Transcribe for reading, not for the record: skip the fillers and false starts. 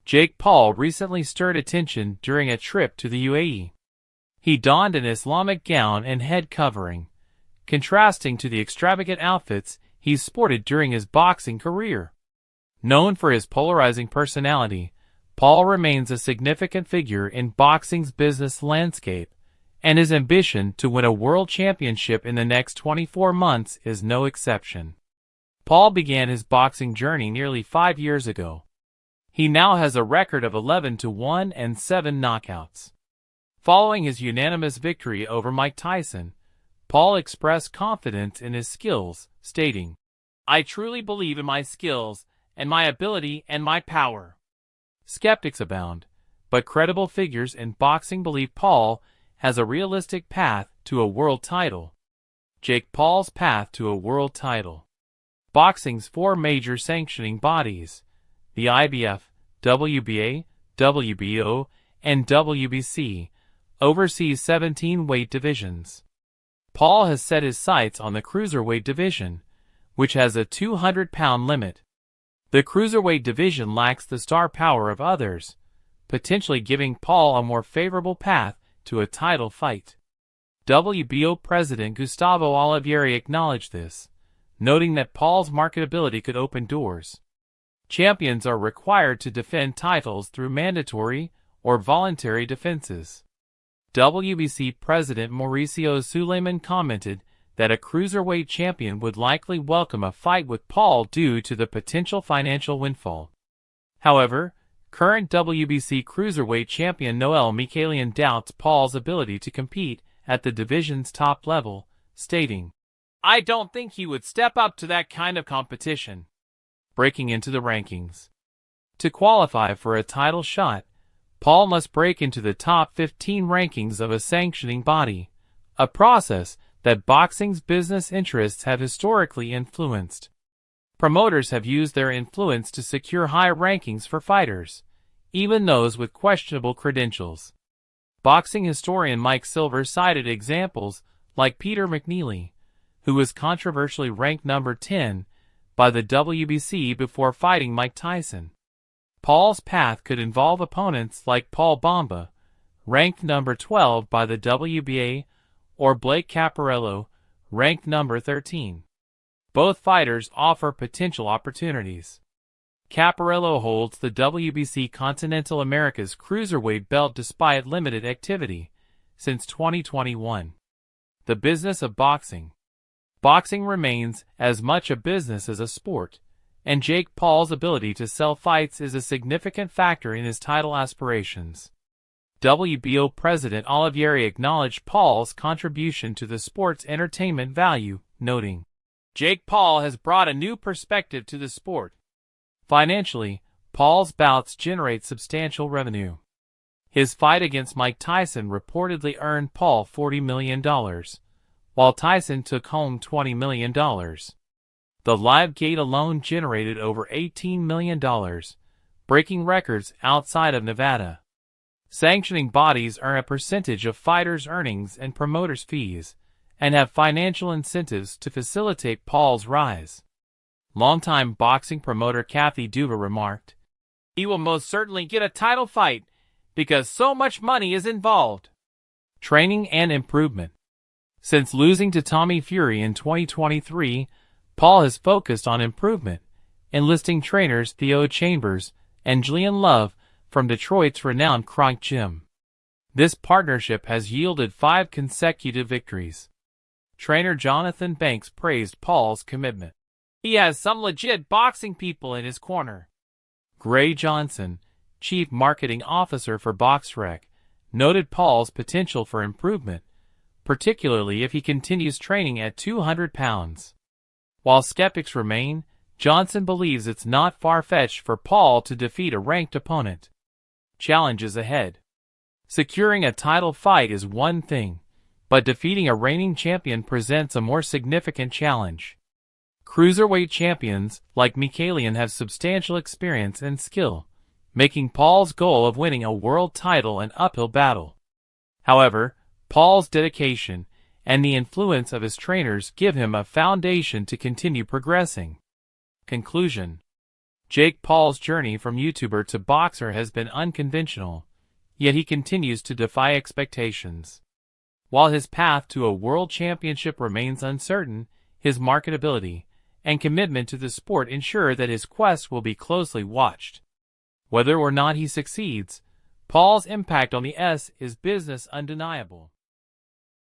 Jake Paul recently stirred attention during a trip to the UAE. He donned an Islamic gown and head covering, contrasting to the extravagant outfits he sported during his boxing career. Known for his polarizing personality, Paul remains a significant figure in boxing's business landscape, and his ambition to win a world championship in the next 24 months is no exception. Paul began his boxing journey nearly 5 years ago. He now has a record of 11-1 and 7 knockouts. Following his unanimous victory over Mike Tyson, Paul expressed confidence in his skills, stating, "I truly believe in my skills and my ability and my power." Skeptics abound, but credible figures in boxing believe Paul has a realistic path to a world title. Jake Paul's path to a world title. Boxing's 4 major sanctioning bodies, the IBF, WBA, WBO, and WBC, oversees 17 weight divisions. Paul has set his sights on the Cruiserweight Division, which has a 200-pound limit. The Cruiserweight Division lacks the star power of others, potentially giving Paul a more favorable path to a title fight. WBO President Gustavo Olivieri acknowledged this, noting that Paul's marketability could open doors. Champions are required to defend titles through mandatory or voluntary defenses. WBC President Mauricio Sulaiman commented that a cruiserweight champion would likely welcome a fight with Paul due to the potential financial windfall. However, current WBC cruiserweight champion Noel Mikhailian doubts Paul's ability to compete at the division's top level, stating, "I don't think he would step up to that kind of competition." Breaking into the rankings. To qualify for a title shot, Paul must break into the top 15 rankings of a sanctioning body, a process that boxing's business interests have historically influenced. Promoters have used their influence to secure high rankings for fighters, even those with questionable credentials. Boxing historian Mike Silver cited examples like Peter McNeely, who was controversially ranked number 10 by the WBC before fighting Mike Tyson. Paul's path could involve opponents like Paul Bamba, ranked number 12 by the WBA, or Blake Caparello, ranked number 13. Both fighters offer potential opportunities. Caparello holds the WBC Continental Americas Cruiserweight belt despite limited activity since 2021. The business of boxing. Boxing remains as much a business as a sport, and Jake Paul's ability to sell fights is a significant factor in his title aspirations. WBO President Olivieri acknowledged Paul's contribution to the sport's entertainment value, noting, "Jake Paul has brought a new perspective to the sport." Financially, Paul's bouts generate substantial revenue. His fight against Mike Tyson reportedly earned Paul $40 million, while Tyson took home $20 million. The live gate alone generated over $18 million, breaking records outside of Nevada. Sanctioning bodies earn a percentage of fighters' earnings and promoters' fees, and have financial incentives to facilitate Paul's rise. Longtime boxing promoter Kathy Duva remarked, "He will most certainly get a title fight because so much money is involved." Training and improvement. Since losing to Tommy Fury in 2023, Paul has focused on improvement, enlisting trainers Theo Chambers and Julian Love from Detroit's renowned Kronk Gym. This partnership has yielded 5 consecutive victories. Trainer Jonathan Banks praised Paul's commitment. "He has some legit boxing people in his corner." Gray Johnson, Chief Marketing Officer for BoxRec, noted Paul's potential for improvement, particularly if he continues training at 200 pounds. While skeptics remain, Johnson believes it's not far-fetched for Paul to defeat a ranked opponent. Challenges ahead. Securing a title fight is one thing, but defeating a reigning champion presents a more significant challenge. Cruiserweight champions like Mikhailian have substantial experience and skill, making Paul's goal of winning a world title an uphill battle. However, Paul's dedication and the influence of his trainers give him a foundation to continue progressing. Conclusion. Jake Paul's journey from YouTuber to boxer has been unconventional, yet he continues to defy expectations. While his path to a world championship remains uncertain, his marketability and commitment to the sport ensure that his quest will be closely watched. Whether or not he succeeds, Paul's impact on the S is business undeniable.